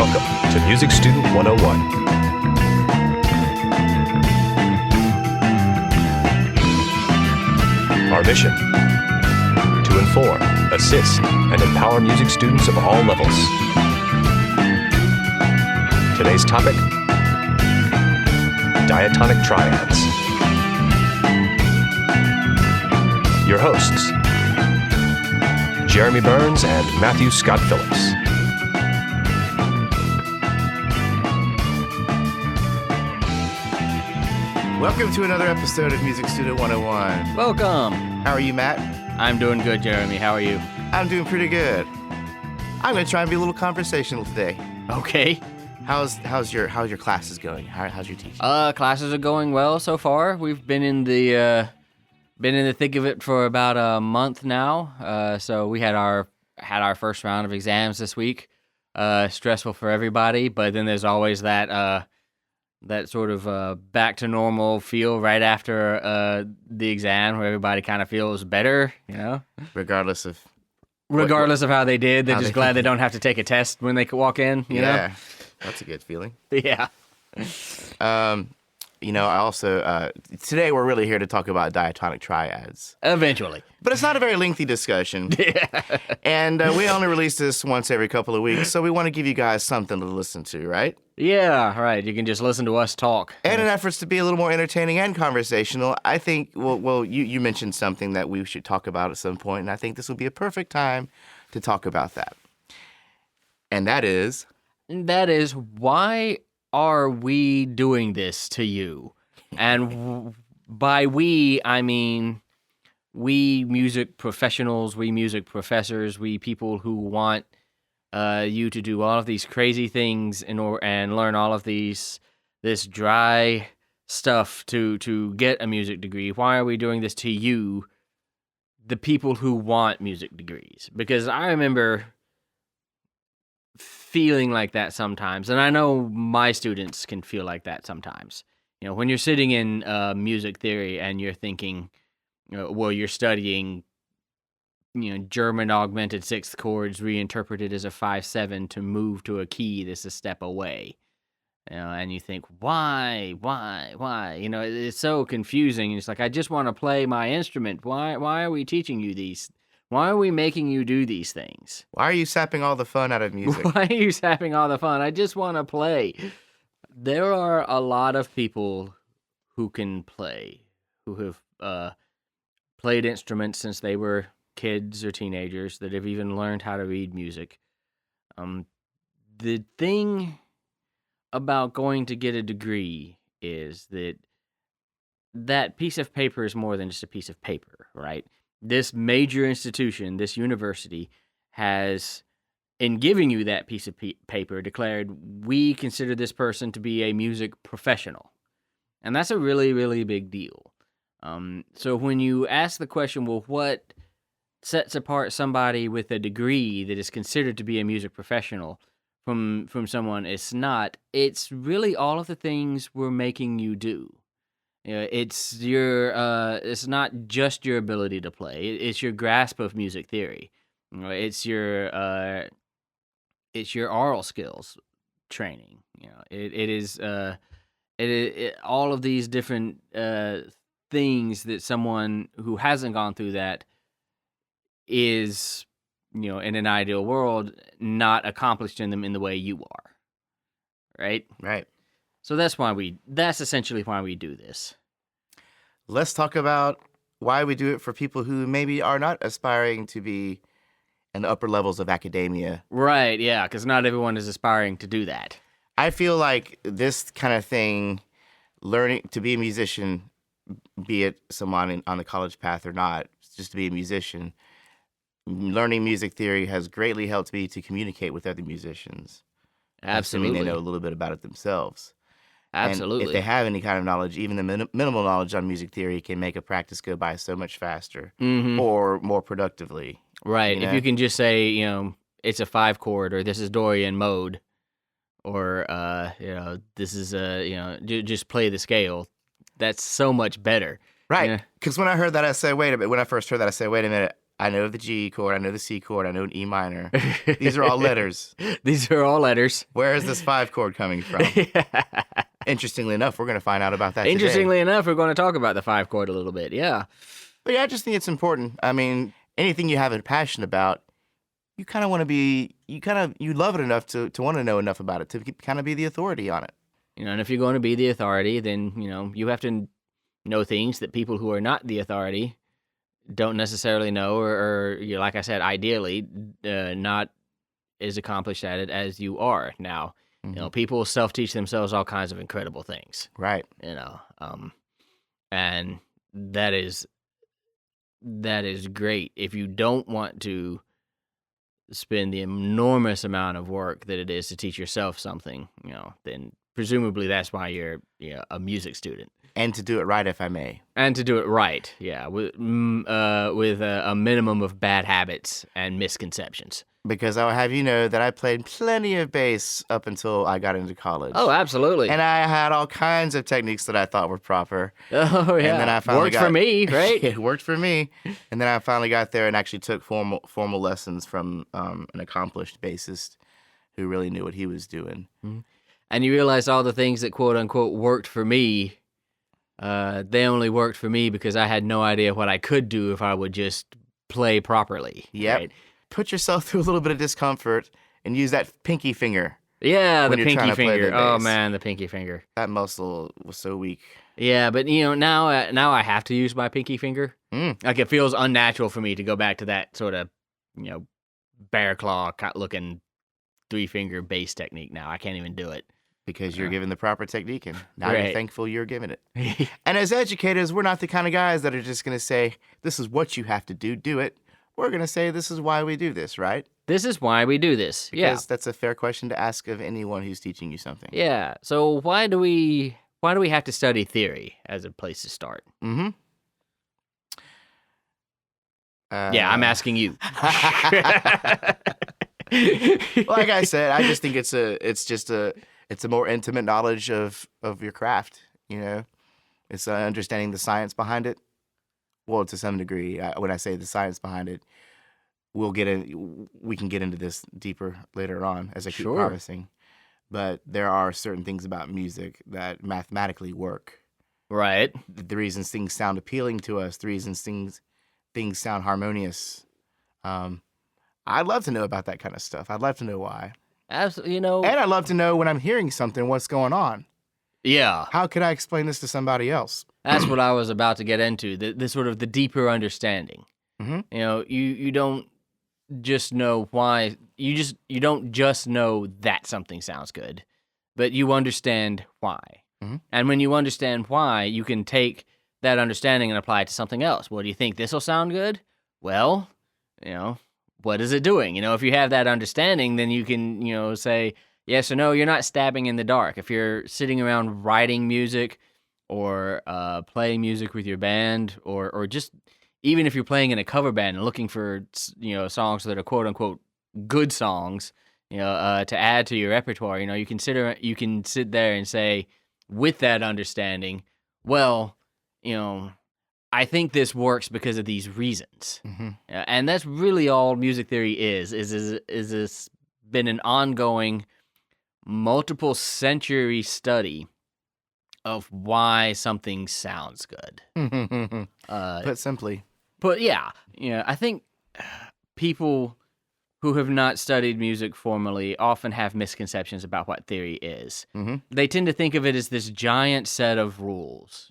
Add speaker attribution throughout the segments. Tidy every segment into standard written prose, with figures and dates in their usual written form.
Speaker 1: Welcome to Music Student 101. Our mission: to inform, assist, and empower music students of all levels. Today's topic: Diatonic Triads. Your hosts, Jeremy Burns and Matthew Scott Phillips.
Speaker 2: Welcome to another episode of Music Student 101.
Speaker 3: Welcome.
Speaker 2: How are you, Matt?
Speaker 3: I'm doing good, Jeremy. How are you?
Speaker 2: I'm doing pretty good. I'm going to try and be a little conversational today.
Speaker 3: Okay.
Speaker 2: How's your classes going? How's your teaching?
Speaker 3: Classes are going well so far. We've been in the thick of it for about a month now. So we had our first round of exams this week. Stressful for everybody, but then there's always that sort of back to normal feel right after the exam where everybody kind of feels better, you know?
Speaker 2: Regardless of
Speaker 3: how they did, they're just glad they don't have to take a test when they walk in, you know?
Speaker 2: Yeah, that's a good feeling.
Speaker 3: Yeah.
Speaker 2: I also, today we're really here to talk about diatonic triads.
Speaker 3: Eventually.
Speaker 2: But it's not a very lengthy discussion.
Speaker 3: Yeah.
Speaker 2: And we only release this once every couple of weeks, so we want to give you guys something to listen to, right?
Speaker 3: Yeah, right. You can just listen to us talk.
Speaker 2: And in efforts to be a little more entertaining and conversational, I think, you mentioned something that we should talk about at some point, and I think this will be a perfect time to talk about that. And that is,
Speaker 3: why are we doing this to you? And by we, I mean we music professionals, we music professors, we people who want you to do all of these crazy things and learn all of this dry stuff to get a music degree. Why are we doing this to you, the people who want music degrees? Because I remember feeling like that sometimes, and I know my students can feel like that sometimes. You know, when you're sitting in music theory and you're thinking, you're studying, German augmented sixth chords reinterpreted as a 5/7 to move to a key that's a step away. And you think, why? It's so confusing. It's like, I just want to play my instrument. Why are we teaching you these? Why are we making you do these things?
Speaker 2: why are you sapping all the fun out of music?
Speaker 3: Why are you sapping all the fun? I just want to play. There are a lot of people who can play, who have played instruments since they were kids or teenagers, that have even learned how to read music. The thing about going to get a degree is that piece of paper is more than just a piece of paper, right? This major institution, this university, has, in giving you that piece of paper, declared, we consider this person to be a music professional. And that's a really, really big deal. So when you ask the question, well, what sets apart somebody with a degree that is considered to be a music professional from someone it's not, it's really all of the things we're making you do. It's it's not just your ability to play. It's your grasp of music theory. It's your oral skills training. It is all of these different things that someone who hasn't gone through that is, in an ideal world, not accomplished in them in the way you are. Right?
Speaker 2: Right.
Speaker 3: So that's essentially why we do this.
Speaker 2: Let's talk about why we do it for people who maybe are not aspiring to be in the upper levels of academia.
Speaker 3: Right, yeah, because not everyone is aspiring to do that.
Speaker 2: I feel like this kind of thing, learning to be a musician, be it someone on the college path or not, just to be a musician, learning music theory has greatly helped me to communicate with other musicians.
Speaker 3: Absolutely.
Speaker 2: Assuming they know a little bit about it themselves.
Speaker 3: Absolutely.
Speaker 2: And if they have any kind of knowledge, even the minimal knowledge on music theory can make a practice go by so much faster or more productively.
Speaker 3: Right. If you can just say, it's a 5 chord, or this is Dorian mode, or, this is, just play the scale, that's so much better.
Speaker 2: Right. Because when I heard that, I said, wait a minute. When I first heard that, I said, wait a minute. I know the G chord, I know the C chord, I know an E minor. These are all letters.
Speaker 3: These are all letters.
Speaker 2: Where is this 5 chord coming from? Interestingly enough, we're going to find out about that
Speaker 3: Interestingly
Speaker 2: today.
Speaker 3: enough, we're going to talk about the 5 chord a little bit. Yeah.
Speaker 2: But yeah, I just think it's important. I mean, anything you have a passion about, you kind of want to be, you love it enough to want to know enough about it, to kind of be the authority on it.
Speaker 3: And if you're going to be the authority, then, you have to know things that people who are not the authority don't necessarily know, or like I said, ideally, not as accomplished at it as you are now. People self-teach themselves all kinds of incredible things.
Speaker 2: Right.
Speaker 3: And that is great. If you don't want to spend the enormous amount of work that it is to teach yourself something, then presumably that's why you're a music student.
Speaker 2: And to do it right, if I may.
Speaker 3: And to do it right, yeah, with a minimum of bad habits and misconceptions.
Speaker 2: Because I'll have you know that I played plenty of bass up until I got into college.
Speaker 3: Oh, absolutely.
Speaker 2: And I had all kinds of techniques that I thought were proper.
Speaker 3: Oh, yeah.
Speaker 2: And then I finally
Speaker 3: worked for me, right?
Speaker 2: It worked for me. And then I finally got there and actually took formal lessons from an accomplished bassist who really knew what he was doing.
Speaker 3: Mm-hmm. And you realize all the things that quote unquote worked for me, they only worked for me because I had no idea what I could do if I would just play properly.
Speaker 2: Yep.
Speaker 3: Right?
Speaker 2: Put yourself through a little bit of discomfort and use that pinky finger.
Speaker 3: Yeah, the
Speaker 2: when you're trying
Speaker 3: pinky
Speaker 2: to play
Speaker 3: finger.
Speaker 2: the
Speaker 3: Oh
Speaker 2: bass.
Speaker 3: man, the pinky finger.
Speaker 2: That muscle was so weak.
Speaker 3: Yeah, but now I have to use my pinky finger. Like it feels unnatural for me to go back to that sort of bear claw looking 3-finger bass technique. Now I can't even do it.
Speaker 2: Because you're given the proper technique, and now
Speaker 3: Right.
Speaker 2: you're thankful you're given it. And as educators, we're not the kind of guys that are just going to say, this is what you have to do it. We're going to say, this is why we do this, right?
Speaker 3: This is why we do this.
Speaker 2: Because that's a fair question to ask of anyone who's teaching you something.
Speaker 3: Yeah. So why do we have to study theory as a place to start?
Speaker 2: Mm-hmm.
Speaker 3: Yeah, I'm asking you.
Speaker 2: Like I said, I just think it's a more intimate knowledge of your craft. It's understanding the science behind it. Well, to some degree, when I say the science behind it, we can get into this deeper later on as I keep
Speaker 3: Sure.
Speaker 2: promising. But there are certain things about music that mathematically work.
Speaker 3: Right.
Speaker 2: The reasons things sound appealing to us, the reasons things sound harmonious. I'd love to know about that kind of stuff. I'd love to know why.
Speaker 3: Absolutely.
Speaker 2: And I'd love to know when I'm hearing something, what's going on.
Speaker 3: Yeah.
Speaker 2: How could I explain this to somebody else?
Speaker 3: That's what I was about to get into. The sort of the deeper understanding.
Speaker 2: Mm-hmm.
Speaker 3: You don't just know why. You don't just know that something sounds good, but you understand why.
Speaker 2: Mm-hmm.
Speaker 3: And when you understand why, you can take that understanding and apply it to something else. Well, do you think this will sound good? Well, what is it doing? If you have that understanding, then you can, say yes or no. You're not stabbing in the dark. If you're sitting around writing music or playing music with your band or just even if you're playing in a cover band and looking for, songs that are quote unquote good songs, to add to your repertoire, you can sit there and say with that understanding, well, I think this works because of these reasons.
Speaker 2: Mm-hmm.
Speaker 3: And that's really all music theory is this been an ongoing multiple century study of why something sounds good.
Speaker 2: Put simply.
Speaker 3: But yeah, I think people who have not studied music formally often have misconceptions about what theory is.
Speaker 2: Mm-hmm.
Speaker 3: They tend to think of it as this giant set of rules,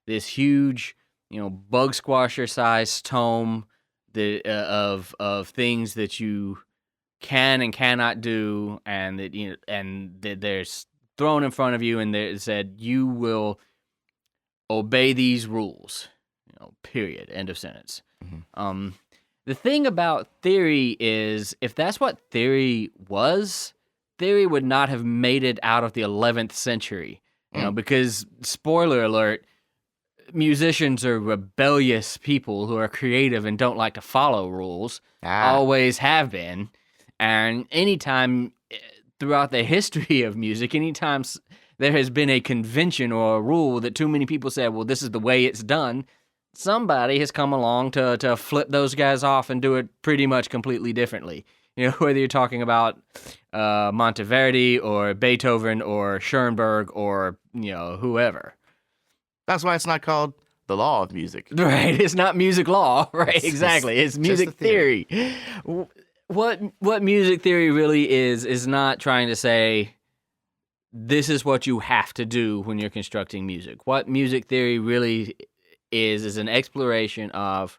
Speaker 3: this huge, bug squasher sized tome of things that you can and cannot do, and that there's thrown in front of you, and it said you will obey these rules. Period. End of sentence.
Speaker 2: Mm-hmm.
Speaker 3: The thing about theory is, if that's what theory was, theory would not have made it out of the 11th century. Because, spoiler alert, musicians are rebellious people who are creative and don't like to follow rules. Always have been. And anytime throughout the history of music, anytime there has been a convention or a rule that too many people said, well, this is the way it's done, somebody has come along to flip those guys off and do it pretty much completely differently. You know, whether you're talking about Monteverdi or Beethoven or Schoenberg or, you know, whoever.
Speaker 2: That's why it's not called the law of music.
Speaker 3: Right, it's not music law, right? Exactly. It's music theory. What music theory really is not trying to say this is what you have to do when you're constructing music. What music theory really is an exploration of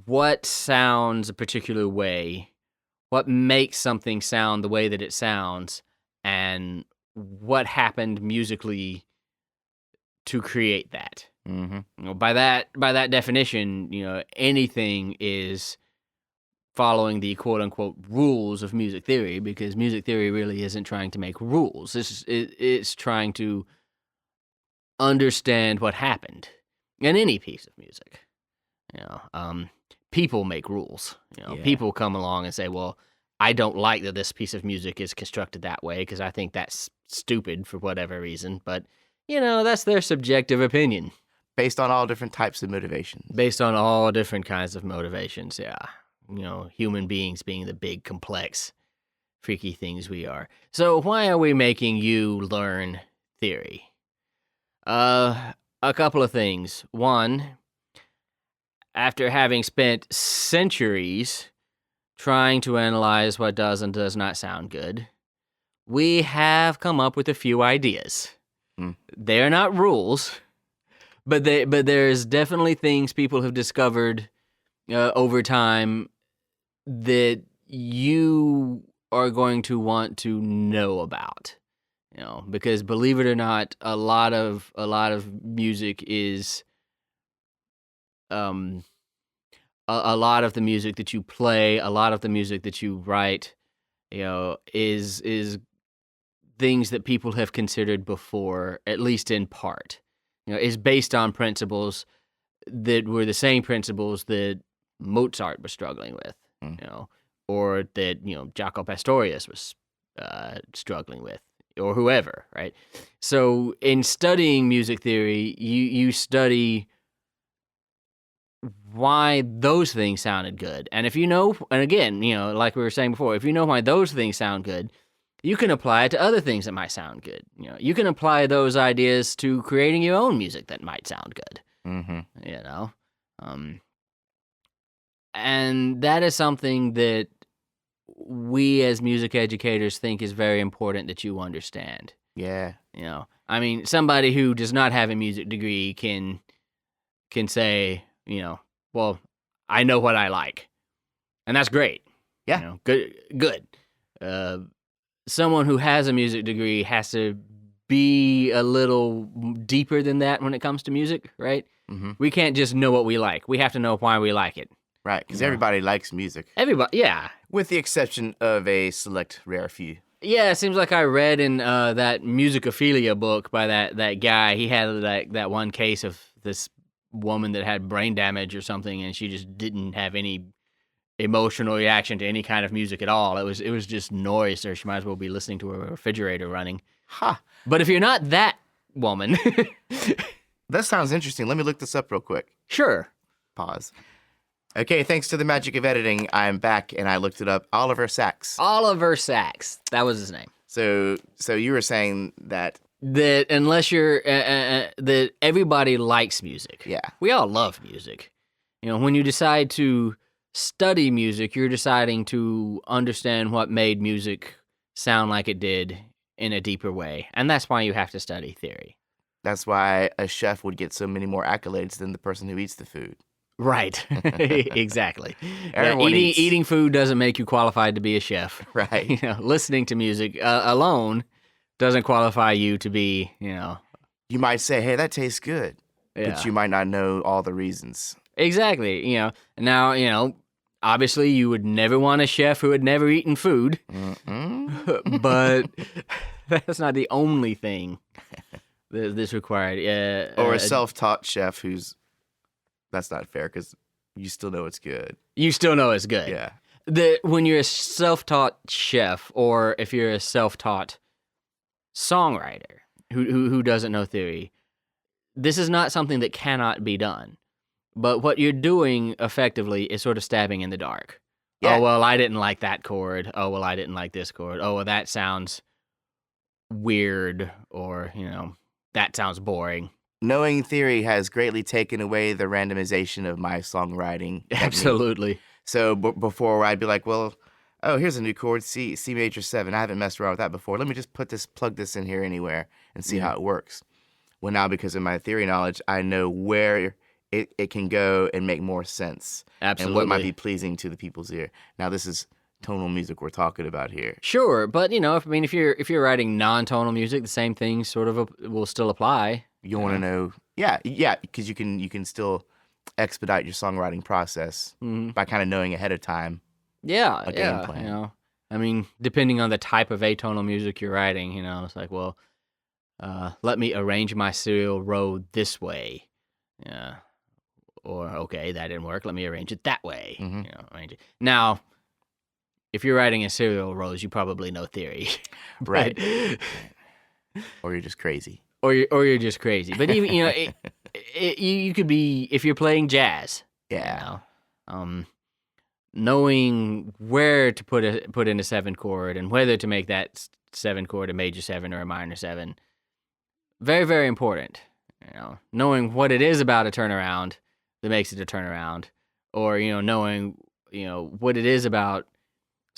Speaker 3: what sounds a particular way, what makes something sound the way that it sounds, and what happened musically to create that.
Speaker 2: Mm-hmm.
Speaker 3: You know, by that definition, you know, anything is following the quote unquote rules of music theory, because music theory really isn't trying to make rules. It's trying to understand what happened in any piece of music. You know, people make rules. You know, people come along and say, well, I don't like that this piece of music is constructed that way because I think that's stupid for whatever reason. But, you know, that's their subjective opinion.
Speaker 2: Based on all different types of motivations.
Speaker 3: Based on all different kinds of motivations, yeah. You know, human beings being the big, complex, freaky things we are. So why are we making you learn theory? A couple of things. One, after having spent centuries trying to analyze what does and does not sound good, we have come up with a few ideas. They're not rules, but there's definitely things people have discovered over time that you are going to want to know about. You know, because believe it or not, a lot of music is a lot of the music that you play, a lot of the music that you write, you know, is things that people have considered before, at least in part. You know, is based on principles that were the same principles that Mozart was struggling with, you know, or that, you know, Jaco Pastorius was struggling with, or whoever, right? So in studying music theory, you study why those things sounded good. And if you know, and again, you know, like we were saying before, if you know why those things sound good, you can apply it to other things that might sound good. You know, you can apply those ideas to creating your own music that might sound good. Mm-hmm. You know, and that is something that we as music educators think is very important that you understand.
Speaker 2: Yeah.
Speaker 3: You know, I mean, somebody who does not have a music degree can say, you know, well, I know what I like, and that's great.
Speaker 2: Yeah.
Speaker 3: You know, good. Someone who has a music degree has to be a little deeper than that when it comes to music, right? Mm-hmm. We can't just know what we like. We have to know why we like it.
Speaker 2: Right, because everybody likes music.
Speaker 3: Everybody, yeah.
Speaker 2: With the exception of a select rare few.
Speaker 3: Yeah, it seems like I read in that Musicophilia book by that guy. He had that one case of this woman that had brain damage or something, and she just didn't have any emotional reaction to any kind of music at all. It was just noise, or she might as well be listening to a refrigerator running.
Speaker 2: Ha!
Speaker 3: But if you're not that woman...
Speaker 2: That sounds interesting. Let me look this up real quick.
Speaker 3: Sure.
Speaker 2: Pause. Okay, thanks to the magic of editing, I'm back, and I looked it up. Oliver Sacks.
Speaker 3: Oliver Sacks. That was his name.
Speaker 2: So you were saying that
Speaker 3: unless you're... that everybody likes music.
Speaker 2: Yeah.
Speaker 3: We all love music. You know, when you decide to study music, you're deciding to understand what made music sound like it did in a deeper way. And that's why you have to study theory.
Speaker 2: That's why a chef would get so many more accolades than the person who eats the food.
Speaker 3: Right. Exactly.
Speaker 2: Eats.
Speaker 3: Eating food doesn't make you qualified to be a chef.
Speaker 2: Right.
Speaker 3: You know, listening to music alone doesn't qualify you to be, you know.
Speaker 2: You might say, hey, that tastes good. Yeah. But you might not know all the reasons.
Speaker 3: Exactly. You know, now, you know, obviously you would never want a chef who had never eaten food. But that's not the only thing that's required.
Speaker 2: Or a self-taught chef who's... That's not fair, because you still know it's good.
Speaker 3: You still know it's good.
Speaker 2: Yeah.
Speaker 3: When you're a self-taught chef, or if you're a self-taught songwriter who doesn't know theory, this is not something that cannot be done. But what you're doing effectively is sort of stabbing in the dark.
Speaker 2: Yeah.
Speaker 3: Oh, well, I didn't like that chord. Oh, well, I didn't like this chord. Oh, well, that sounds weird, or, that sounds boring.
Speaker 2: Knowing theory has greatly taken away the randomization of my songwriting technique.
Speaker 3: Absolutely.
Speaker 2: So before I'd be like, well, oh, here's a new chord, C major 7. I haven't messed around with that before. Let me just plug this in here anywhere and see how it works. Well, now because of my theory knowledge, I know where it can go and make more sense.
Speaker 3: Absolutely.
Speaker 2: And what might be pleasing to the people's ear. Now, this is tonal music we're talking about here.
Speaker 3: Sure, but if you're writing non-tonal music, the same thing sort of will still apply.
Speaker 2: You want to know, yeah, because you can still expedite your songwriting process by kind of knowing ahead of time.
Speaker 3: Yeah,
Speaker 2: a game plan.
Speaker 3: Depending on the type of atonal music you're writing, it's like, well, let me arrange my serial row this way. Yeah. Or, okay, that didn't work. Let me arrange it that way. Arrange it. Now, if you're writing in serial rows, you probably know theory.
Speaker 2: Right. Or you're just crazy.
Speaker 3: Or you're just crazy. But even, you could be, if you're playing jazz.
Speaker 2: Yeah.
Speaker 3: Knowing where to put in a 7 chord and whether to make that 7 chord a major 7 or a minor 7. Very, very important. Knowing what it is about a turnaround that makes it a turnaround, or knowing what it is about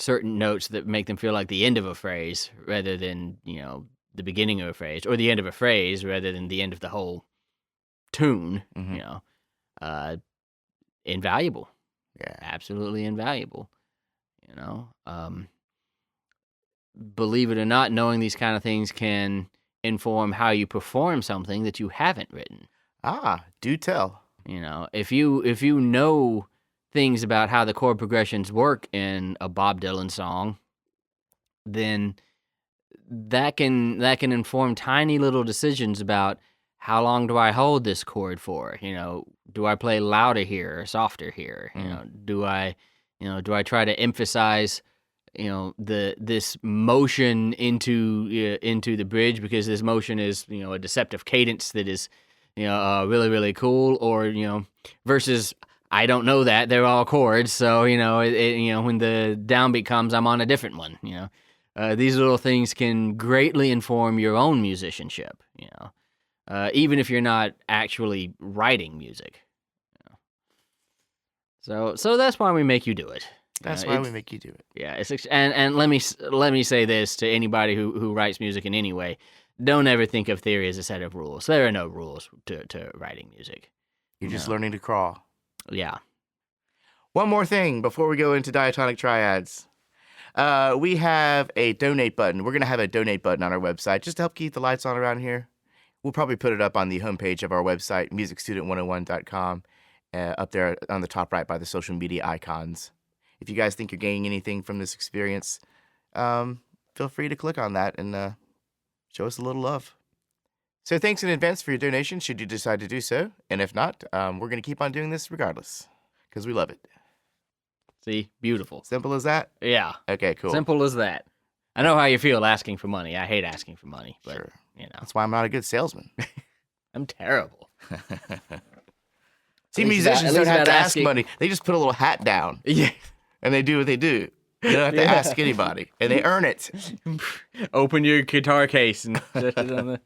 Speaker 3: certain notes that make them feel like the end of a phrase rather than the beginning of a phrase, or the end of a phrase rather than the end of the whole tune. Invaluable.
Speaker 2: Yeah,
Speaker 3: absolutely invaluable. Believe it or not, knowing these kind of things can inform how you perform something that you haven't written.
Speaker 2: Do tell.
Speaker 3: If you know things about how the chord progressions work in a Bob Dylan song, then that can inform tiny little decisions about how long do I hold this chord for? Do I play louder here or softer here? Do I try to emphasize this motion into the bridge because this motion is a deceptive cadence that is really, really cool, or versus I don't know that they're all chords, so when the downbeat comes, I'm on a different one. These little things can greatly inform your own musicianship. Even if you're not actually writing music. So that's why we make you do it.
Speaker 2: That's why we make you do it.
Speaker 3: Yeah, and let me say this to anybody who writes music in any way: don't ever think of theory as a set of rules. There are no rules to writing music.
Speaker 2: You're just learning to crawl.
Speaker 3: Yeah.
Speaker 2: One more thing before we go into diatonic triads. We have a donate button. We're going to have a donate button on our website just to help keep the lights on around here. We'll probably put it up on the homepage of our website, musicstudent101.com, up there on the top right by the social media icons. If you guys think you're gaining anything from this experience, feel free to click on that and show us a little love. So thanks in advance for your donation, should you decide to do so. And if not, we're going to keep on doing this regardless, because we love it.
Speaker 3: See? Beautiful.
Speaker 2: Simple as that?
Speaker 3: Yeah.
Speaker 2: Okay, cool.
Speaker 3: Simple as that. I know how you feel asking for money. I hate asking for money. But,
Speaker 2: sure. That's why I'm not a good salesman.
Speaker 3: I'm terrible.
Speaker 2: See, musicians don't have to ask money. They just put a little hat down.
Speaker 3: Yeah.
Speaker 2: And they do what they do. They don't have to ask anybody. And they earn it.
Speaker 3: Open your guitar case and set it on the...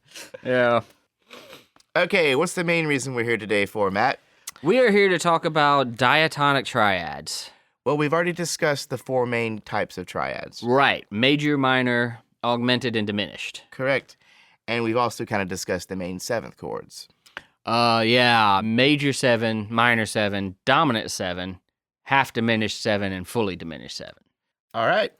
Speaker 3: Yeah.
Speaker 2: Okay, what's the main reason we're here today for, Matt?
Speaker 3: We are here to talk about diatonic triads.
Speaker 2: Well, we've already discussed the 4 main types of triads.
Speaker 3: Right. Major, minor, augmented, and diminished.
Speaker 2: Correct. And we've also kind of discussed the main 7th chords.
Speaker 3: Yeah. Major 7, minor 7, dominant 7, half diminished 7, and fully diminished 7.
Speaker 2: All right.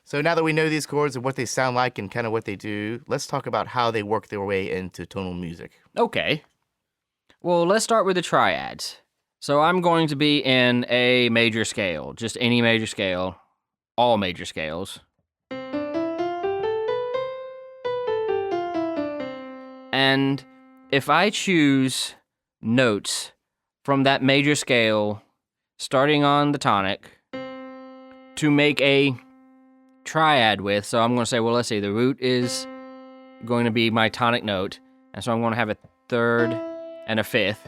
Speaker 2: So now that we know these chords and what they sound like and kind of what they do, let's talk about how they work their way into tonal music.
Speaker 3: Okay. Well, let's start with the triads. So I'm going to be in a major scale, just any major scale, all major scales. And if I choose notes from that major scale, starting on the tonic, to make a triad with, so I'm going to say, well, let's see, the root is going to be my tonic note, and so I'm going to have a third, and a fifth,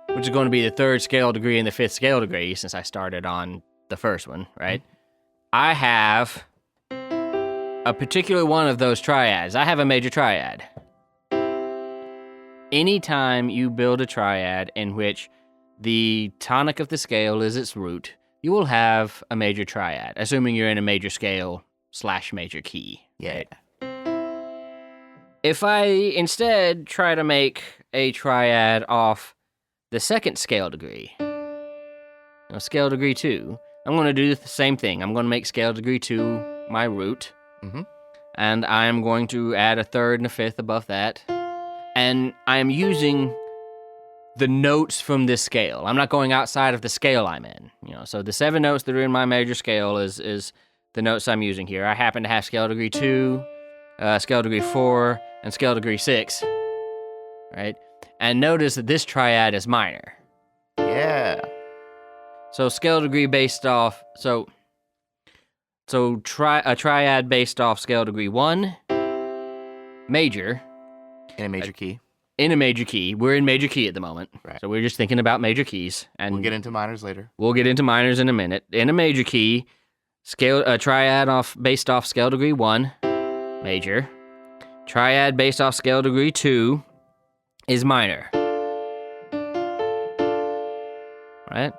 Speaker 3: which is going to be the third scale degree and the fifth scale degree since I started on the first one, right? I have a particular one of those triads. I have a major triad. Anytime you build a triad in which the tonic of the scale is its root, you will have a major triad, assuming you're in a major scale / major key.
Speaker 2: Yeah.
Speaker 3: If I instead try to make a triad off the second scale degree, scale degree 2, I'm going to do the same thing. I'm going to make scale degree 2 my root, and I'm going to add a third and a fifth above that, and I'm using the notes from this scale. I'm not going outside of the scale I'm in. So the 7 notes that are in my major scale is the notes I'm using here. I happen to have scale degree 2, scale degree 4, and scale degree 6, right? And notice that this triad is minor.
Speaker 2: Yeah.
Speaker 3: So scale degree based off, a triad based off scale degree 1, major.
Speaker 2: In a major key.
Speaker 3: In a major key. We're in major key at the moment.
Speaker 2: Right.
Speaker 3: So we're just thinking about major keys. And
Speaker 2: we'll get into minors later.
Speaker 3: We'll get into minors in a minute. In a major key, triad based off scale degree 1, major. Triad based off scale degree 2 is minor. Right?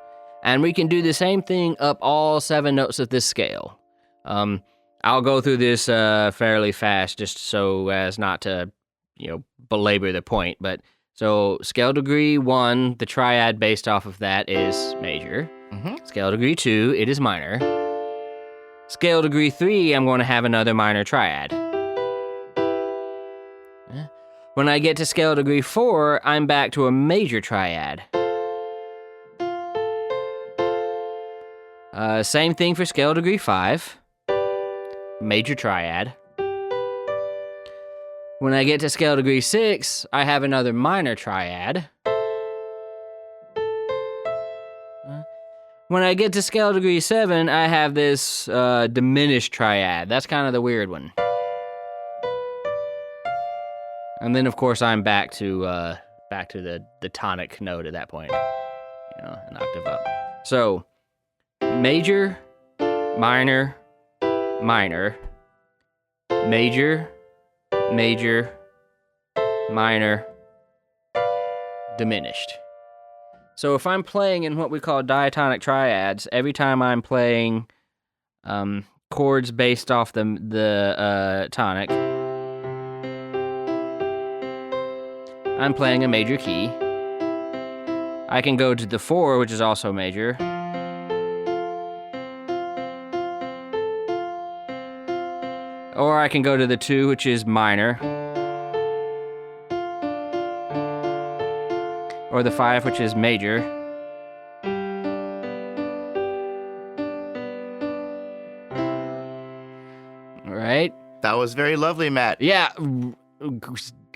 Speaker 3: And we can do the same thing up all 7 notes of this scale. I'll go through this fairly fast just so as not to, belabor the point. But so scale degree 1, the triad based off of that is major. Scale degree 2, it is minor. Scale degree 3, I'm going to have another minor triad. When I get to scale degree 4, I'm back to a major triad. Same thing for scale degree 5, major triad. When I get to scale degree 6, I have another minor triad. When I get to scale degree 7, I have this diminished triad. That's kind of the weird one. And then, of course, I'm back to the tonic note at that point, an octave up. So, major, minor, minor, major, major, minor, diminished. So if I'm playing in what we call diatonic triads, every time I'm playing chords based off the tonic, I'm playing a major key. I can go to the 4, which is also major. Or I can go to the 2, which is minor. Or the 5, which is major. All right.
Speaker 2: That was very lovely, Matt.
Speaker 3: Yeah.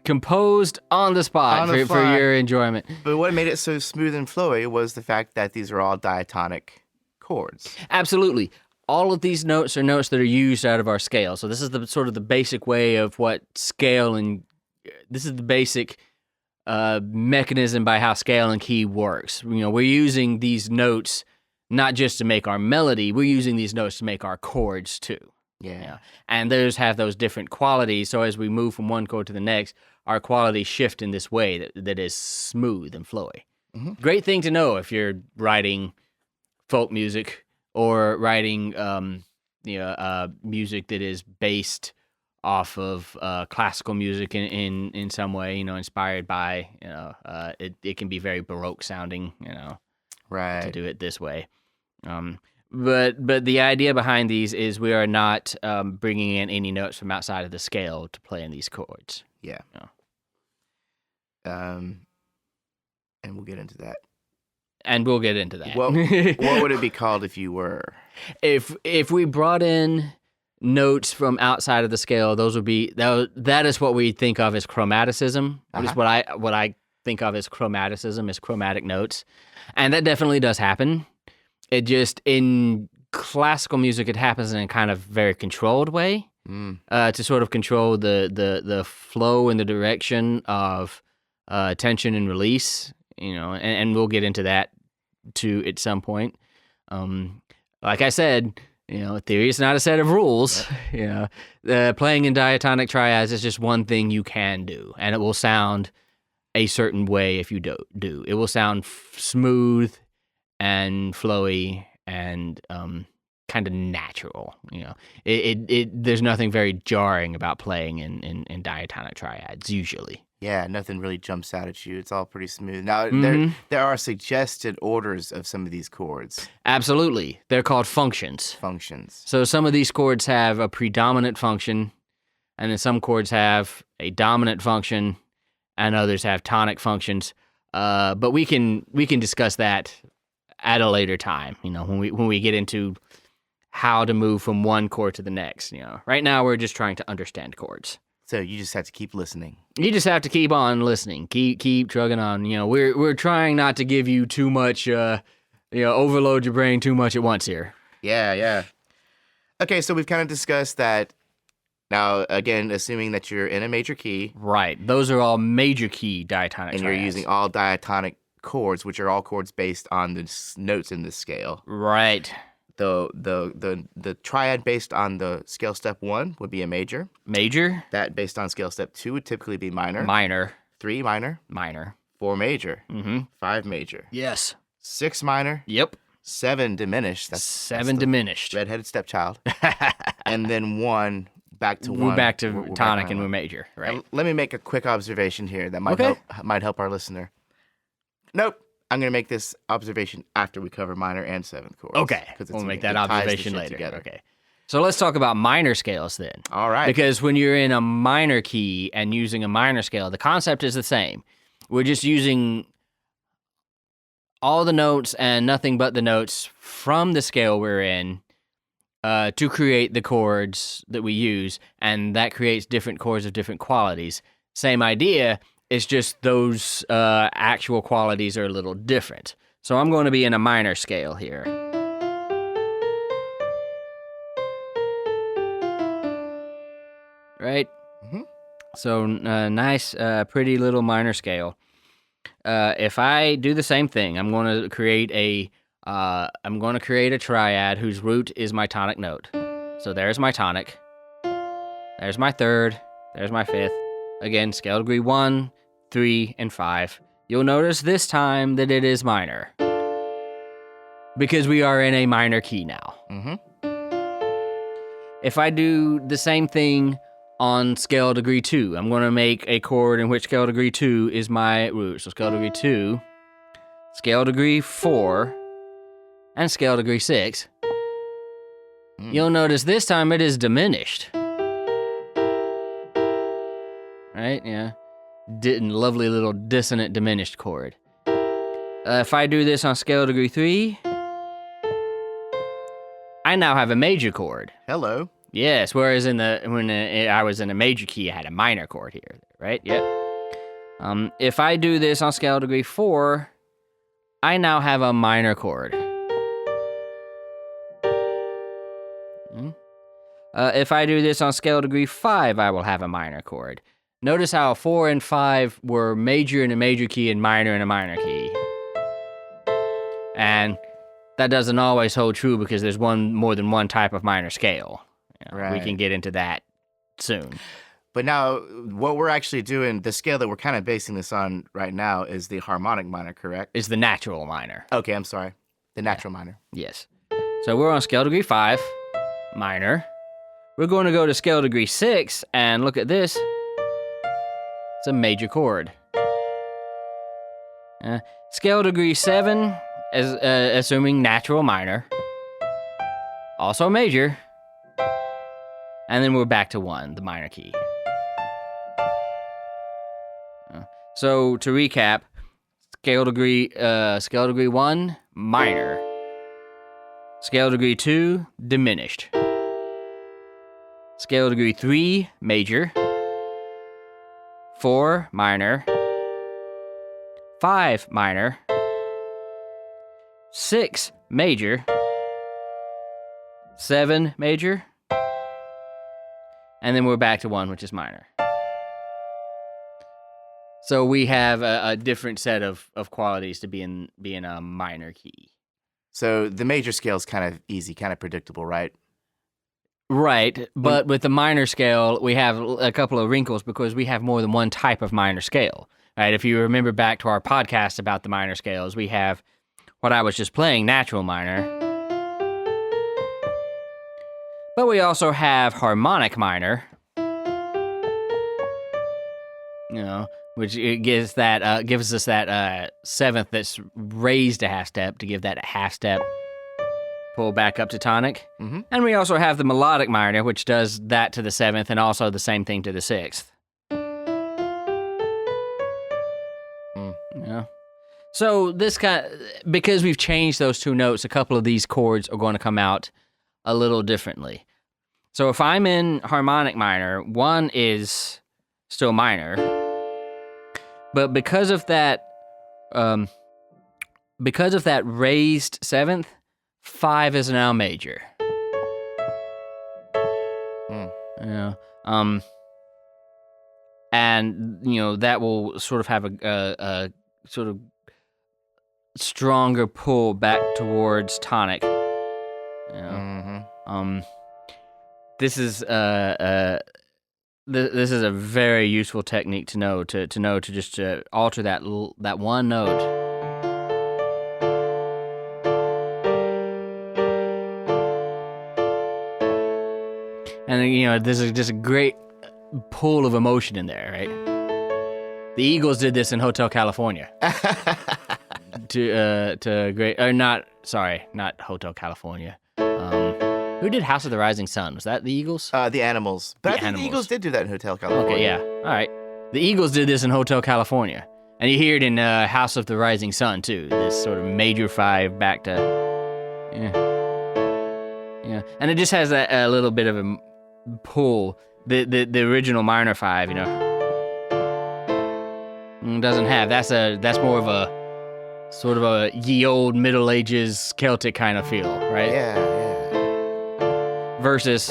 Speaker 3: Composed on the spot for your enjoyment.
Speaker 2: But what made it so smooth and flowy was the fact that these are all diatonic chords.
Speaker 3: Absolutely. All of these notes are notes that are used out of our scale. So this is the sort of the basic way of what scale and this is the basic mechanism by how scale and key works. We're using these notes not just to make our melody, we're using these notes to make our chords too.
Speaker 2: Yeah.
Speaker 3: And those have those different qualities. So as we move from one chord to the next, our qualities shift in this way that is smooth and flowy. Great thing to know if you're writing folk music or writing music that is based off of classical music in some way, inspired by, it can be very Baroque sounding,
Speaker 2: right,
Speaker 3: to do it this way. But the idea behind these is we are not bringing in any notes from outside of the scale to play in these chords.
Speaker 2: Yeah. And we'll get into that.
Speaker 3: What
Speaker 2: would it be called if you were?
Speaker 3: If we brought in notes from outside of the scale, those would be that is what we think of as chromaticism. That is what I think of as chromaticism, is chromatic notes, and that definitely does happen. It just, in classical music, it happens in a kind of very controlled way to sort of control the flow and the direction of tension and release, and we'll get into that too at some point. Like I said, theory is not a set of rules. Playing in diatonic triads is just one thing you can do, and it will sound a certain way if you do. It will sound smooth and flowy and kind of natural. There's nothing very jarring about playing in diatonic triads usually.
Speaker 2: Yeah, nothing really jumps out at you. It's all pretty smooth. Now, there are suggested orders of some of these chords.
Speaker 3: Absolutely. They're called functions.
Speaker 2: Functions.
Speaker 3: So some of these chords have a predominant function, and then some chords have a dominant function, and others have tonic functions. But we can discuss that at a later time, when we get into how to move from one chord to the next. Right now we're just trying to understand chords.
Speaker 2: So you just have to keep listening.
Speaker 3: You just have to keep on listening. Keep trugging on. We're trying not to give you too much, overload your brain too much at once here.
Speaker 2: Yeah. Okay, so we've kind of discussed that. Now, again, assuming that you're in a major key.
Speaker 3: Right. Those are all major key diatonic
Speaker 2: and
Speaker 3: triads.
Speaker 2: You're using all diatonic chords, which are all chords based on the notes in this scale.
Speaker 3: Right.
Speaker 2: The triad based on the scale step 1 would be a major.
Speaker 3: Major.
Speaker 2: That based on scale step 2 would typically be minor.
Speaker 3: Minor.
Speaker 2: 3 minor.
Speaker 3: Minor.
Speaker 2: 4 major.
Speaker 3: Mm-hmm.
Speaker 2: 5 major.
Speaker 3: Yes.
Speaker 2: 6 minor.
Speaker 3: Yep.
Speaker 2: 7 diminished.
Speaker 3: That's
Speaker 2: the
Speaker 3: diminished.
Speaker 2: Redheaded stepchild. And then 1 back to 1.
Speaker 3: We're back to tonic and we're major. Right.
Speaker 2: Let me make a quick observation here that might help our listener. Nope. I'm going to make this observation after we cover minor and 7th chords.
Speaker 3: Okay, we'll make that observation later.
Speaker 2: Together.
Speaker 3: Okay, so let's talk about minor scales then.
Speaker 2: All right.
Speaker 3: Because when you're in a minor key and using a minor scale, the concept is the same. We're just using all the notes and nothing but the notes from the scale we're in to create the chords that we use, and that creates different chords of different qualities. Same idea. It's just those actual qualities are a little different. So I'm going to be in a minor scale here. Right?
Speaker 2: Mm-hmm.
Speaker 3: So nice, pretty little minor scale. If I do the same thing, I'm going to create a triad whose root is my tonic note. So there's my tonic. There's my 3rd. There's my 5th. Again, scale degree 1, 3, and 5. You'll notice this time that it is minor. Because we are in a minor key now.
Speaker 2: Mm-hmm.
Speaker 3: If I do the same thing on scale degree 2, I'm going to make a chord in which scale degree 2 is my root. So scale degree 2, scale degree 4, and scale degree 6. You'll notice this time it is diminished. Right? Yeah. Lovely little dissonant diminished chord. If I do this on scale degree 3, I now have a major chord.
Speaker 2: Hello.
Speaker 3: Yes, whereas when I was in a major key, I had a minor chord here, right? Yep. If I do this on scale degree 4, I now have a minor chord. If I do this on scale degree 5, I will have a minor chord. Notice how 4 and 5 were major in a major key and minor in a minor key. And that doesn't always hold true because there's more than one type of minor scale.
Speaker 2: Right.
Speaker 3: We can get into that soon.
Speaker 2: But now, what we're actually doing, the scale that we're kind of basing this on right now is the harmonic minor, correct?
Speaker 3: Is the natural minor.
Speaker 2: Okay, I'm sorry. The natural minor.
Speaker 3: Yes. So we're on scale degree 5, minor. We're going to go to scale degree 6 and look at this. It's a major chord. Scale degree 7, assuming natural minor. Also major. And then we're back to 1, the minor key. So to recap, scale degree 1, minor. Scale degree 2, diminished. Scale degree 3, major. 4, minor. 5, minor. 6, major. 7, major. And then we're back to 1, which is minor. So we have a different set of qualities to be in a minor key.
Speaker 2: So the major scale is kind of easy, kind of predictable, right?
Speaker 3: Right, but with the minor scale, we have a couple of wrinkles because we have more than one type of minor scale. Right? If you remember back to our podcast about the minor scales, we have what I was just playing, natural minor. But we also have harmonic minor, which it gives us that seventh that's raised a half step to give that half step pull back up to tonic.
Speaker 2: Mm-hmm.
Speaker 3: And we also have the melodic minor, which does that to the seventh and also the same thing to the sixth. Yeah. So because we've changed those two notes, a couple of these chords are going to come out a little differently. So if I'm in harmonic minor, one is still minor, but because of that raised seventh, 5 is now major. And that will sort of have a sort of stronger pull back towards tonic. This is this is a very useful technique to know to just alter that one note. And there's just a great pull of emotion in there, right? The Eagles did this in Hotel California. Not Hotel California. Who did House of the Rising Sun? Was that the Eagles?
Speaker 2: The Animals. But I think the Eagles did do that in Hotel California.
Speaker 3: Okay, yeah. All right. The Eagles did this in Hotel California. And you hear it in House of the Rising Sun, too. This sort of major 5 back to... Yeah. And it just has a little bit of a pull. The original minor 5, doesn't have. That's more of a sort of a ye old Middle Ages Celtic kind of feel, right?
Speaker 2: Yeah.
Speaker 3: Versus.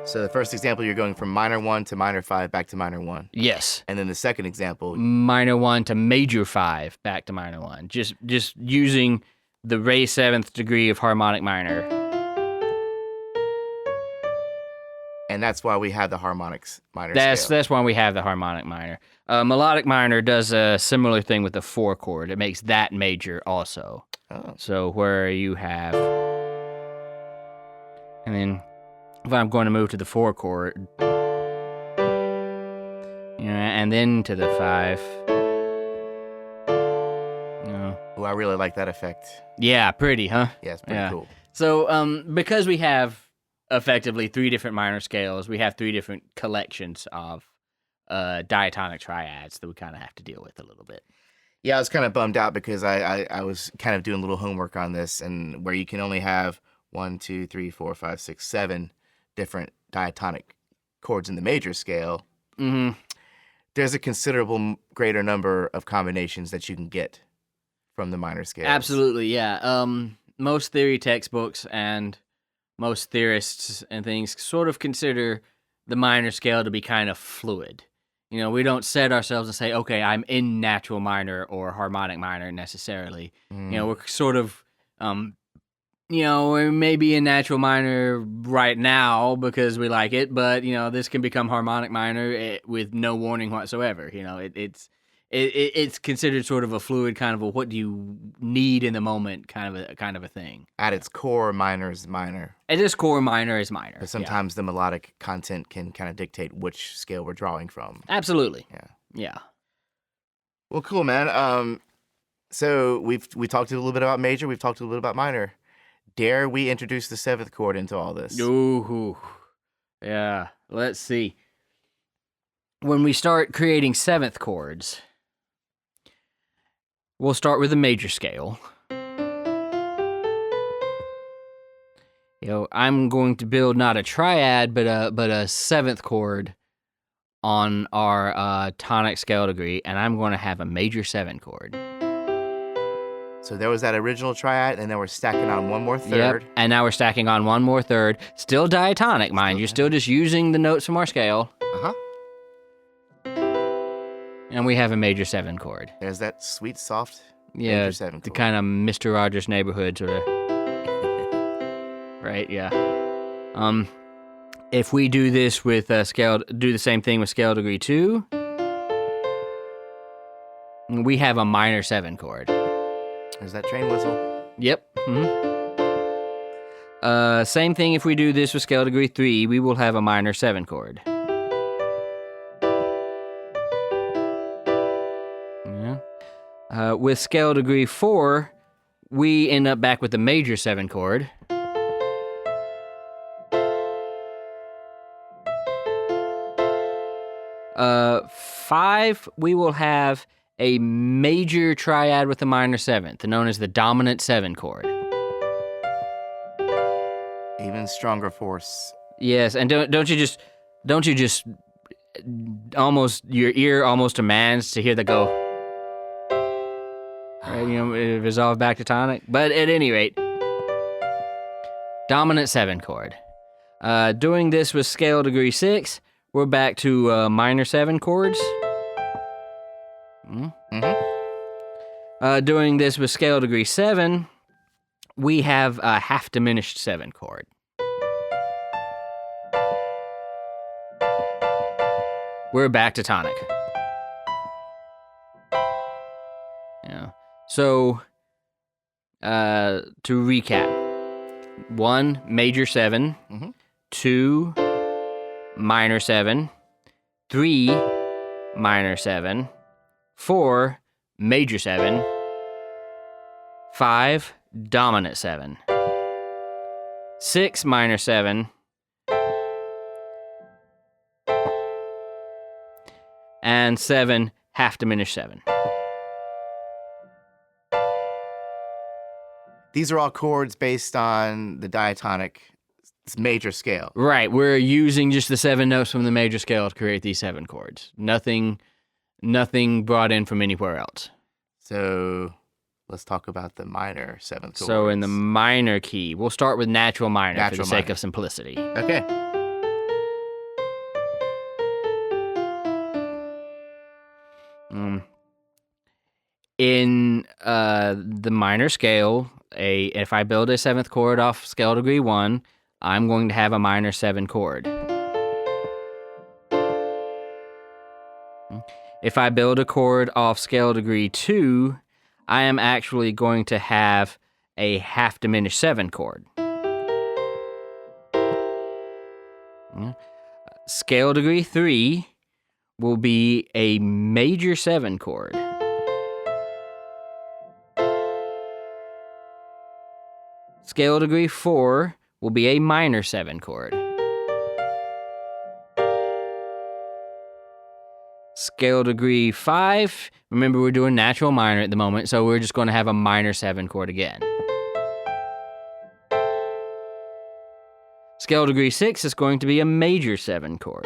Speaker 2: So the first example, you're going from minor 1 to minor 5 back to minor 1.
Speaker 3: Yes.
Speaker 2: And then the second example,
Speaker 3: minor 1 to major 5 back to minor 1. Just using the raised 7th degree of harmonic minor.
Speaker 2: And that's why we have the harmonics minor scale.
Speaker 3: That's why we have the harmonic minor. Melodic minor does a similar thing with the 4 chord. It makes that major also.
Speaker 2: Oh.
Speaker 3: So where you have, and then if I'm going to move to the 4 chord, and then to the 5.
Speaker 2: Oh, I really like that effect.
Speaker 3: Yeah, pretty, huh?
Speaker 2: Yeah, it's pretty cool.
Speaker 3: So because we have effectively 3 different minor scales, we have 3 different collections of diatonic triads that we kind of have to deal with a little bit.
Speaker 2: Yeah, I was kind of bummed out because I was kind of doing a little homework on this, and where you can only have 1, 2, 3, 4, 5, 6, 7 different diatonic chords in the major scale.
Speaker 3: Mm-hmm.
Speaker 2: There's a considerable greater number of combinations that you can get from the minor scales.
Speaker 3: Absolutely, yeah. Most theory textbooks and most theorists and things sort of consider the minor scale to be kind of fluid. We don't set ourselves and say, okay, I'm in natural minor or harmonic minor necessarily. We're sort of, we may be in natural minor right now because we like it, but, this can become harmonic minor with no warning whatsoever. It's considered sort of a fluid kind of a what do you need in the moment kind of a thing.
Speaker 2: At its core, minor is minor.
Speaker 3: At its core, minor is minor.
Speaker 2: But sometimes the melodic content can kind of dictate which scale we're drawing from.
Speaker 3: Absolutely.
Speaker 2: Yeah. Well, cool, man. So we talked a little bit about major. We've talked a little bit about minor. Dare we introduce the 7th chord into all this?
Speaker 3: Ooh. Yeah. Let's see. When we start creating 7th chords, we'll start with the major scale. I'm going to build not a triad, but a 7th chord on our tonic scale degree, and I'm going to have a major 7 chord.
Speaker 2: So there was that original triad, and then we're stacking on one more third.
Speaker 3: Yep. And now we're stacking on one more third. Still diatonic, mind you. Still just using the notes from our scale.
Speaker 2: Uh-huh.
Speaker 3: And we have a major 7 chord.
Speaker 2: There's that sweet, soft
Speaker 3: Yeah,
Speaker 2: major 7
Speaker 3: the
Speaker 2: chord.
Speaker 3: kind of Mr. Rogers' Neighborhood sort of. Right, yeah. If we do this with do the same thing with scale degree 2, we have a minor 7 chord.
Speaker 2: There's that train whistle.
Speaker 3: Yep. Same thing if we do this with scale degree 3, we will have a minor 7 chord. Yeah. With scale degree 4, we end up back with the major 7 chord. Five, we will have a major triad with a minor 7th, known as the dominant 7 chord.
Speaker 2: Even stronger force.
Speaker 3: Yes, and don't you just almost, your ear almost demands to hear the go. Right, resolve back to tonic. But at any rate, dominant 7 chord. Doing this with scale degree 6, we're back to minor 7 chords. Doing this with scale degree 7, we have a half diminished 7 chord. We're back to tonic. Yeah. So, to recap, 1, major 7, 2, minor 7, 3, minor 7, 4, major 7, 5, dominant 7, 6, minor 7, and 7, half diminished 7.
Speaker 2: These are all chords based on the diatonic major scale.
Speaker 3: Right, we're using just the 7 notes from the major scale to create these 7 chords. Nothing brought in from anywhere else.
Speaker 2: So let's talk about the minor 7th chords.
Speaker 3: So in the minor key, we'll start with natural minor for the sake of simplicity.
Speaker 2: Okay.
Speaker 3: In the minor scale, if I build a 7th chord off scale degree 1, I'm going to have a minor 7 chord. If I build a chord off scale degree 2, I am actually going to have a half diminished 7 chord. Scale degree 3 will be a major 7 chord. Scale degree 4 will be a minor 7 chord. Scale degree 5, remember we're doing natural minor at the moment, so we're just going to have a minor 7 chord again. Scale degree 6 is going to be a major 7 chord.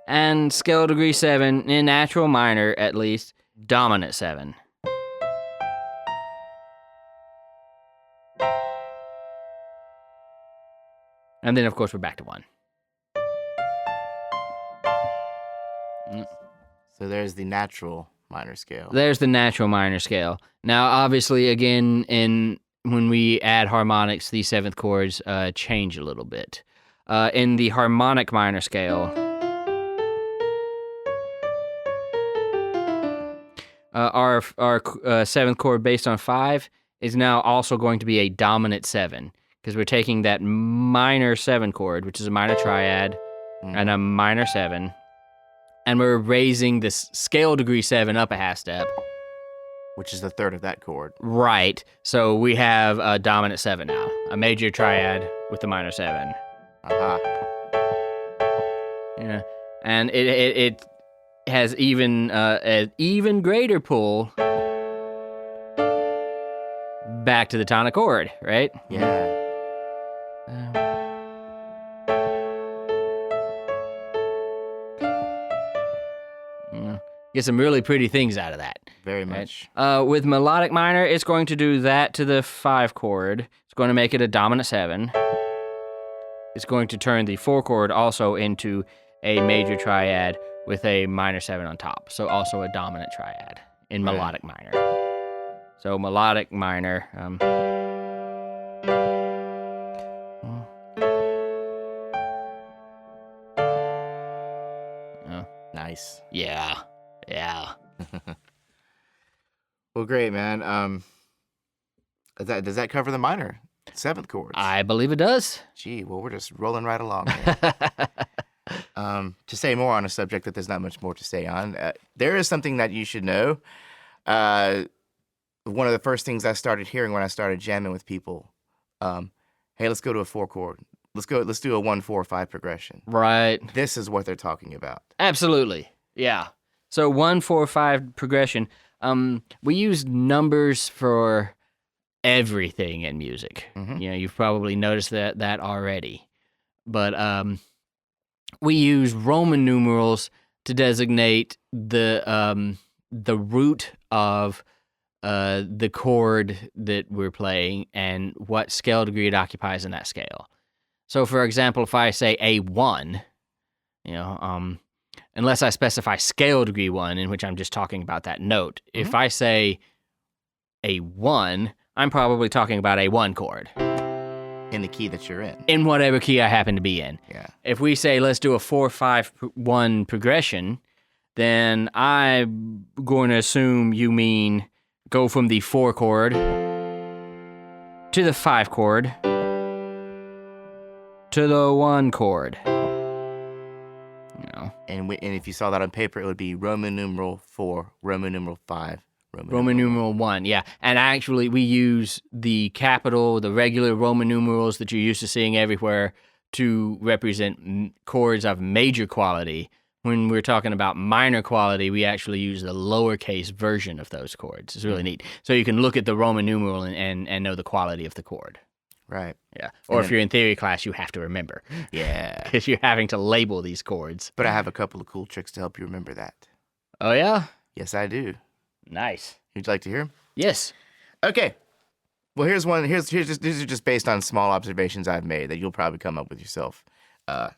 Speaker 3: And scale degree 7, in natural minor at least, dominant 7. And then, of course, we're back to 1.
Speaker 2: So there's the natural minor scale.
Speaker 3: There's the natural minor scale. Now, obviously, again, when we add harmonics, these 7th chords change a little bit. In the harmonic minor scale, our 7th chord based on 5 is now also going to be a dominant 7, because we're taking that minor 7 chord, which is a minor triad, and a minor 7, and we're raising this scale degree 7 up a half step.
Speaker 2: Which is the third of that chord.
Speaker 3: Right. So we have a dominant 7 now, a major triad with a minor 7.
Speaker 2: Aha.
Speaker 3: Yeah, and it has even an even greater pull back to the tonic chord, right?
Speaker 2: Yeah.
Speaker 3: Get some really pretty things out of that.
Speaker 2: Very
Speaker 3: right?
Speaker 2: much.
Speaker 3: With melodic minor, it's going to do that to the 5 chord. It's going to make it a dominant 7. It's going to turn the 4 chord also into a major triad with a minor 7 on top. So also a dominant triad in melodic minor. So melodic minor.
Speaker 2: Nice.
Speaker 3: Yeah.
Speaker 2: Well, great, man. Does that cover the minor 7th chords?
Speaker 3: I believe it does.
Speaker 2: Gee, well, we're just rolling right along here. To say more on a subject that there's not much more to say on, there is something that you should know. One of the first things I started hearing when I started jamming with people, hey, let's go to a 4 chord. Let's do a 1, 4, 5 progression.
Speaker 3: Right.
Speaker 2: This is what they're talking about.
Speaker 3: Absolutely. Yeah. So 1, 4, 5 progression. We use numbers for everything in music.
Speaker 2: Mhm.
Speaker 3: You know, you've probably noticed that already. But we use Roman numerals to designate the root of the chord that we're playing and what scale degree it occupies in that scale. So, for example, if I say A1, you know, unless I specify scale degree 1, in which I'm just talking about that note, if I say A1, I'm probably talking about a 1 chord.
Speaker 2: In the key that you're in.
Speaker 3: In whatever key I happen to be in.
Speaker 2: Yeah.
Speaker 3: If we say, let's do a 4, 5, 1 progression, then I'm going to assume you mean go from the 4 chord to the 5 chord to the 1 chord. You know.
Speaker 2: And if you saw that on paper, it would be Roman numeral 4, Roman numeral 5,
Speaker 3: Roman numeral 1, yeah. And actually, we use the capital, the regular Roman numerals that you're used to seeing everywhere to represent chords of major quality. When we're talking about minor quality, we actually use the lowercase version of those chords. It's really neat. So you can look at the Roman numeral and know the quality of the chord.
Speaker 2: Right.
Speaker 3: Yeah. Or if you're in theory class, you have to remember.
Speaker 2: Yeah.
Speaker 3: Because you're having to label these chords.
Speaker 2: But I have a couple of cool tricks to help you remember that.
Speaker 3: Oh, yeah?
Speaker 2: Yes, I do.
Speaker 3: Nice.
Speaker 2: Would you like to hear them?
Speaker 3: Yes.
Speaker 2: Okay. Well, here's one. These are just based on small observations I've made that you'll probably come up with yourself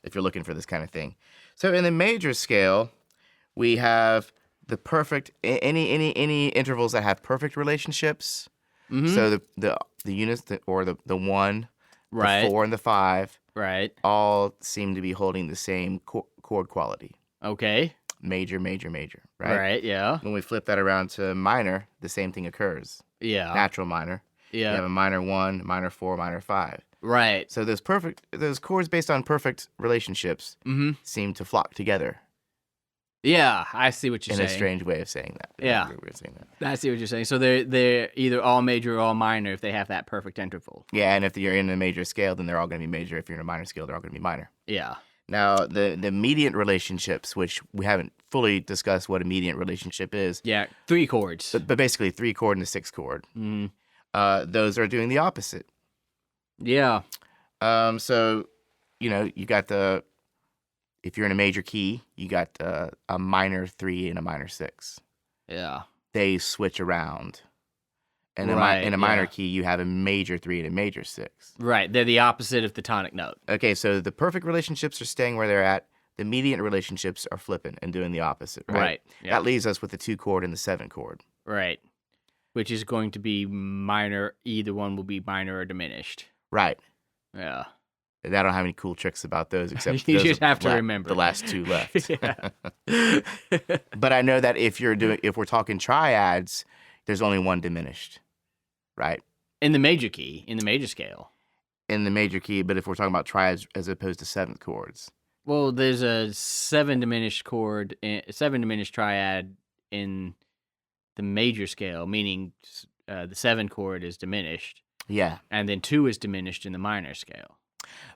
Speaker 2: if you're looking for this kind of thing. So in the major scale, we have the perfect any intervals that have perfect relationships.
Speaker 3: Mm-hmm.
Speaker 2: So the units or the 1,
Speaker 3: Right.
Speaker 2: the 4, and the 5,
Speaker 3: Right.
Speaker 2: all seem to be holding the same chord quality.
Speaker 3: Okay.
Speaker 2: Major, major, major. Right.
Speaker 3: Right, yeah.
Speaker 2: When we flip that around to minor, the same thing occurs.
Speaker 3: Yeah.
Speaker 2: Natural minor.
Speaker 3: Yeah.
Speaker 2: You have a minor 1, minor 4, minor 5.
Speaker 3: Right.
Speaker 2: So those chords based on perfect relationships seem to flock together.
Speaker 3: Yeah, I see what you're
Speaker 2: in
Speaker 3: saying.
Speaker 2: a strange way of saying that.
Speaker 3: Yeah.
Speaker 2: In a weird way of saying that.
Speaker 3: I see what you're saying. So they're either all major or all minor if they have that perfect interval.
Speaker 2: Yeah, and if you're in a major scale, then they're all going to be major. If you're in a minor scale, they're all going to be minor.
Speaker 3: Yeah.
Speaker 2: Now, the mediant relationships, which we haven't fully discussed what a mediant relationship is.
Speaker 3: Yeah, 3 chords.
Speaker 2: But basically 3 chord and a 6 chord. Those are doing the opposite.
Speaker 3: Yeah.
Speaker 2: So, you got if you're in a major key, you got a minor 3 and a minor 6.
Speaker 3: Yeah.
Speaker 2: They switch around. And in a minor key, you have a major 3 and a major 6.
Speaker 3: Right. They're the opposite of the tonic note.
Speaker 2: Okay, so the perfect relationships are staying where they're at. The mediant relationships are flipping and doing the opposite, right?
Speaker 3: Right. Yeah.
Speaker 2: That leaves us with the 2 chord and the 7 chord.
Speaker 3: Right. Which is going to be minor. Either one will be minor or diminished.
Speaker 2: Right.
Speaker 3: Yeah.
Speaker 2: And I don't have any cool tricks about those except
Speaker 3: You
Speaker 2: those
Speaker 3: just have to remember
Speaker 2: the last 2 left.
Speaker 3: Yeah.
Speaker 2: But I know that if we're talking triads, there's only one diminished, right?
Speaker 3: In the major key, in the major scale.
Speaker 2: In the major key, but if we're talking about triads as opposed to 7th chords.
Speaker 3: Well, there's a 7 diminished chord, 7 diminished triad in the major scale, meaning the 7 chord is diminished.
Speaker 2: Yeah.
Speaker 3: And then 2 is diminished in the minor scale.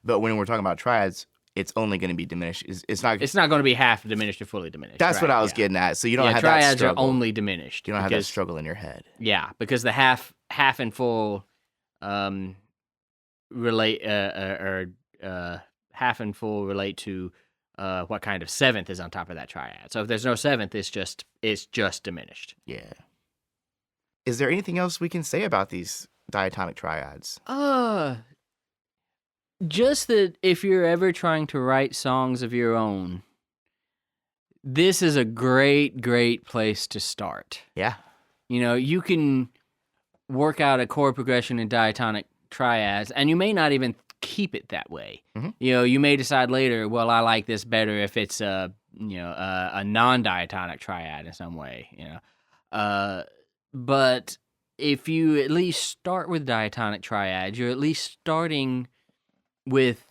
Speaker 2: But when we're talking about triads, it's only going to be diminished. It's not
Speaker 3: going to be half diminished or fully diminished.
Speaker 2: That's
Speaker 3: right,
Speaker 2: what I was getting at. So you don't have that
Speaker 3: triads
Speaker 2: struggle.
Speaker 3: are only diminished.
Speaker 2: You don't have that struggle in your head.
Speaker 3: Yeah, because the half and full relate half and full relate to what kind of seventh is on top of that triad. So if there's no seventh, it's just diminished.
Speaker 2: Yeah. Is there anything else we can say about these diatonic triads?
Speaker 3: Just that if you're ever trying to write songs of your own, this is a great place to start.
Speaker 2: Yeah.
Speaker 3: You can work out a chord progression in diatonic triads, and you may not even keep it that way.
Speaker 2: Mm-hmm.
Speaker 3: You may decide later, well, I like this better if it's a non-diatonic triad in some way. But if you at least start with diatonic triads, you're at least starting with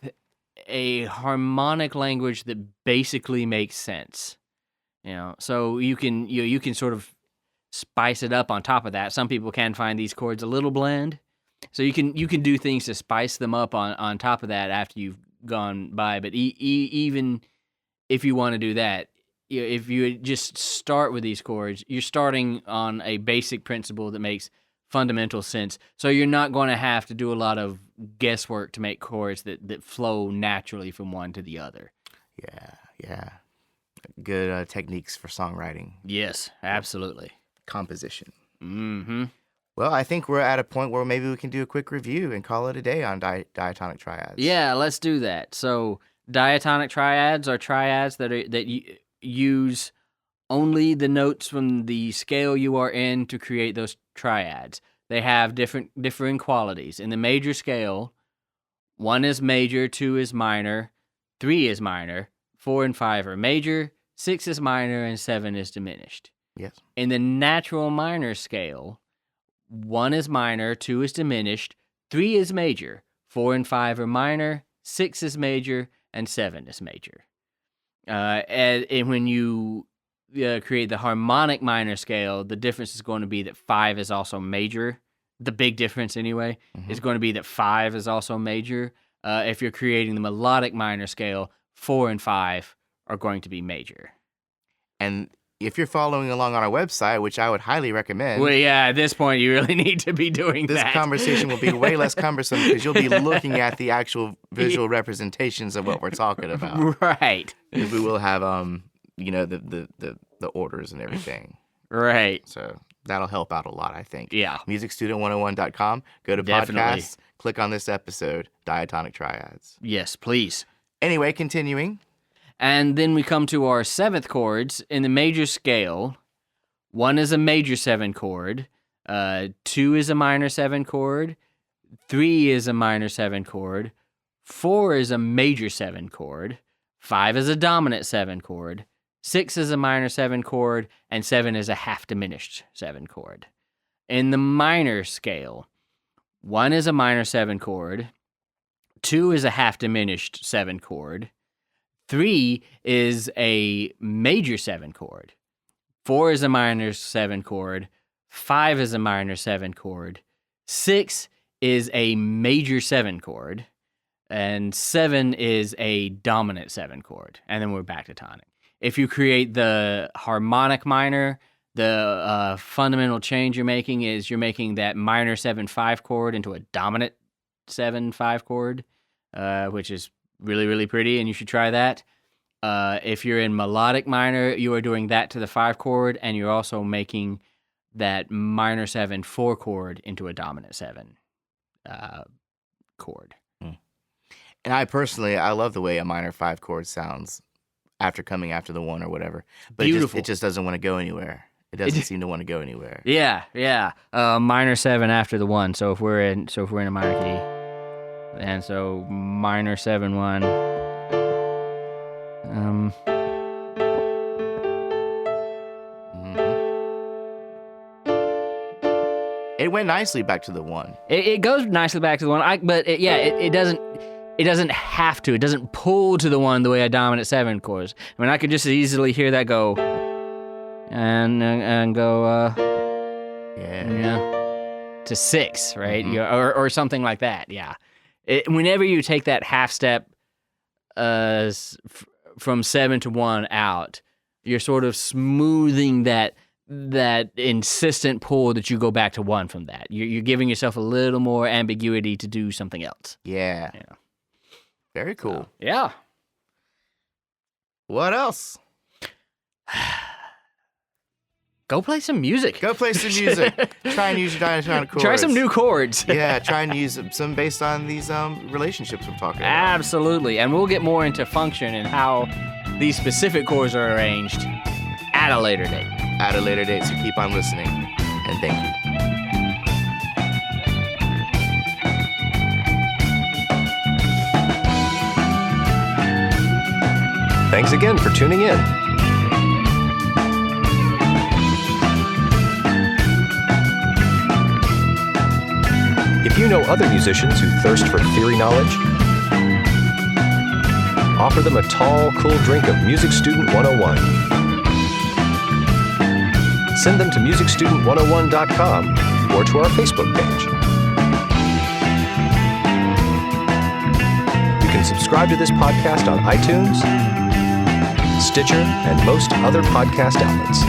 Speaker 3: a harmonic language that basically makes sense. So you can sort of spice it up on top of that. Some people can find these chords a little bland, so you can do things to spice them up on top of that after you've gone by. But even if you want to do that, if you just start with these chords, you're starting on a basic principle that makes fundamental sense. So you're not going to have to do a lot of guesswork to make chords that flow naturally from one to the other.
Speaker 2: Yeah. Good techniques for songwriting.
Speaker 3: Yes, absolutely.
Speaker 2: Composition.
Speaker 3: Mm-hmm.
Speaker 2: Well, I think we're at a point where maybe we can do a quick review and call it a day on diatonic triads.
Speaker 3: Yeah, let's do that. So diatonic triads are triads that use only the notes from the scale you are in to create those triads. They have differing qualities. In the major scale, 1 is major, 2 is minor, 3 is minor, 4 and 5 are major, 6 is minor, and 7 is diminished.
Speaker 2: Yes.
Speaker 3: In the natural minor scale, 1 is minor, 2 is diminished, 3 is major, 4 and 5 are minor, 6 is major, and 7 is major. And when you create the harmonic minor scale, the difference is going to be that 5 is also major. The big difference, anyway, is going to be that 5 is also major. If you're creating the melodic minor scale, 4 and 5 are going to be major.
Speaker 2: And if you're following along on our website, which I would highly recommend.
Speaker 3: Well, yeah, at this point, you really need to be doing
Speaker 2: this
Speaker 3: that.
Speaker 2: This conversation will be way less cumbersome because you'll be looking at the actual visual representations of what we're talking about.
Speaker 3: Right.
Speaker 2: Because we will have, the orders and everything.
Speaker 3: Right.
Speaker 2: So that'll help out a lot, I think.
Speaker 3: Yeah.
Speaker 2: MusicStudent101.com. Go to
Speaker 3: Definitely.
Speaker 2: podcasts. Click on this episode, Diatonic Triads.
Speaker 3: Yes, please.
Speaker 2: Anyway, continuing.
Speaker 3: And then we come to our 7th chords in the major scale. 1 is a major 7 chord. 2 is a minor 7 chord. 3 is a minor 7 chord. 4 is a major 7 chord. 5 is a dominant 7 chord. 6 is a minor 7 chord. And 7 is a half diminished 7 chord. In the minor scale, 1 is a minor 7 chord. 2 is a half diminished 7 chord. 3 is a major 7 chord. 4 is a minor 7 chord. 5 is a minor 7 chord. 6 is a major 7 chord. And 7 is a dominant 7 chord. And then we're back to tonic. If you create the harmonic minor, the fundamental change you're making is you're making that minor 7/5 chord into a dominant 7/5 chord, which is really, really pretty, and you should try that. If you're in melodic minor, you are doing that to the 5 chord, and you're also making that minor 7/4 chord into a dominant 7 chord.
Speaker 2: And I love the way a minor 5 chord sounds after coming after the 1 or whatever. But
Speaker 3: Beautiful.
Speaker 2: It just doesn't want to go anywhere. It doesn't seem to want to go anywhere.
Speaker 3: Yeah. Minor 7 after the 1. So if we're in a minor key, and so minor 7/1.
Speaker 2: It went nicely back to the 1.
Speaker 3: It goes nicely back to the 1. But it doesn't. It doesn't have to. It doesn't pull to the 1 the way a dominant 7 chords. I mean, I could just as easily hear that go and go to 6, right? Mm-hmm. Or something like that. Yeah. Whenever you take that half step from 7 to 1 out, you're sort of smoothing that insistent pull that you go back to 1 from that. You're giving yourself a little more ambiguity to do something else.
Speaker 2: Yeah. Very cool.
Speaker 3: Yeah.
Speaker 2: What else?
Speaker 3: Go play some music.
Speaker 2: Go play some music. Try and use your diatonic chords.
Speaker 3: Try some new chords.
Speaker 2: Yeah, try and use some based on these relationships we're talking about.
Speaker 3: Absolutely. And we'll get more into function and how these specific chords are arranged at a later date.
Speaker 2: At a later date, so keep on listening. And thank you.
Speaker 1: Thanks again for tuning in. If you know other musicians who thirst for theory knowledge, offer them a tall, cool drink of Music Student 101. Send them to musicstudent101.com or to our Facebook page. You can subscribe to this podcast on iTunes, Stitcher, and most other podcast outlets.